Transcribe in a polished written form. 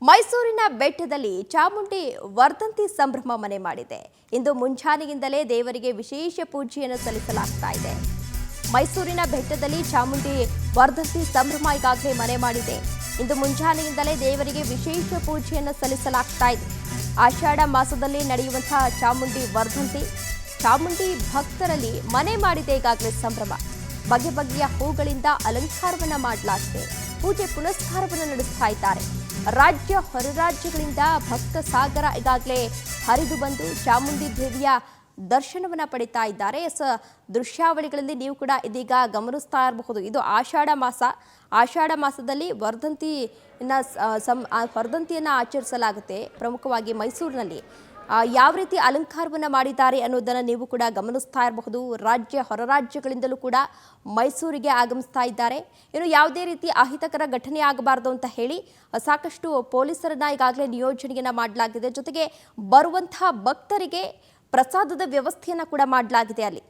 ಮೈಸೂರಿನ ಬೆಟ್ಟದಲ್ಲಿ ಚಾಮುಂಡಿ ವರ್ಧಂತಿ ಸಂಭ್ರಮ ಮನೆ ಮಾಡಿದೆ. ಇಂದು ಮುಂಜಾನೆಯಿಂದಲೇ ದೇವರಿಗೆ ವಿಶೇಷ ಪೂಜೆಯನ್ನು ಸಲ್ಲಿಸಲಾಗ್ತಾ ಇದೆ. ಮೈಸೂರಿನ ಬೆಟ್ಟದಲ್ಲಿ ಚಾಮುಂಡಿ ವರ್ಧಂತಿ ಸಂಭ್ರಮ ಈಗಾಗಲೇ ಮನೆ ಮಾಡಿದೆ. ಇಂದು ಮುಂಜಾನೆಯಿಂದಲೇ ದೇವರಿಗೆ ವಿಶೇಷ ಪೂಜೆಯನ್ನು ಸಲ್ಲಿಸಲಾಗ್ತಾ ಇದೆ. ಆಷಾಢ ಮಾಸದಲ್ಲಿ ನಡೆಯುವಂತಹ ಚಾಮುಂಡಿ ವರ್ಧಂತಿ, ಚಾಮುಂಡಿ ಭಕ್ತರಲ್ಲಿ ಮನೆ ಮಾಡಿದೆ ಈಗಾಗಲೇ ಸಂಭ್ರಮ. ಬಗೆ ಬಗೆಯ ಹೂಗಳಿಂದ ಅಲಂಕಾರವನ್ನ ಮಾಡಲಾಗಿದೆ. ಪೂಜೆ ಪುನಸ್ಕಾರವನ್ನು ನಡೆಸ್ತಾ ಇದ್ದಾರೆ. ರಾಜ್ಯ ಹೊರ ರಾಜ್ಯಗಳಿಂದ ಭಕ್ತ ಸಾಗರ ಈಗಾಗಲೇ ಹರಿದು ಬಂದು ಚಾಮುಂಡಿ ದೇವಿಯ ದರ್ಶನವನ್ನ ಪಡಿತಾ ಇದ್ದಾರೆ. ದೃಶ್ಯಾವಳಿಗಳಲ್ಲಿ ನೀವು ಕೂಡ ಇದೀಗ ಗಮನಿಸ್ತಾ ಇರಬಹುದು. ಇದು ಆಷಾಢ ಮಾಸದಲ್ಲಿ ವರ್ಧಂತಿಯನ್ನು ಆಚರಿಸಲಾಗುತ್ತೆ. ಪ್ರಮುಖವಾಗಿ ಮೈಸೂರಿನಲ್ಲಿ ಯಾವ ರೀತಿ ಅಲಂಕಾರವನ್ನು ಮಾಡಿದ್ದಾರೆ ಅನ್ನೋದನ್ನು ನೀವು ಕೂಡ ಗಮನಿಸ್ತಾ ಇರಬಹುದು. ರಾಜ್ಯ ಹೊರ ರಾಜ್ಯಗಳಿಂದಲೂ ಕೂಡ ಮೈಸೂರಿಗೆ ಆಗಮಿಸ್ತಾ ಇದ್ದಾರೆ. ಇನ್ನು ಯಾವುದೇ ರೀತಿ ಅಹಿತಕರ ಘಟನೆ ಆಗಬಾರದು ಅಂತ ಹೇಳಿ ಸಾಕಷ್ಟು ಪೊಲೀಸರನ್ನ ಈಗಾಗಲೇ ನಿಯೋಜನೆಯನ್ನ ಮಾಡಲಾಗಿದೆ. ಜೊತೆಗೆ ಬರುವಂತಹ ಭಕ್ತರಿಗೆ ಪ್ರಸಾದದ ವ್ಯವಸ್ಥೆಯನ್ನ ಕೂಡ ಮಾಡಲಾಗಿದೆ ಅಲ್ಲಿ.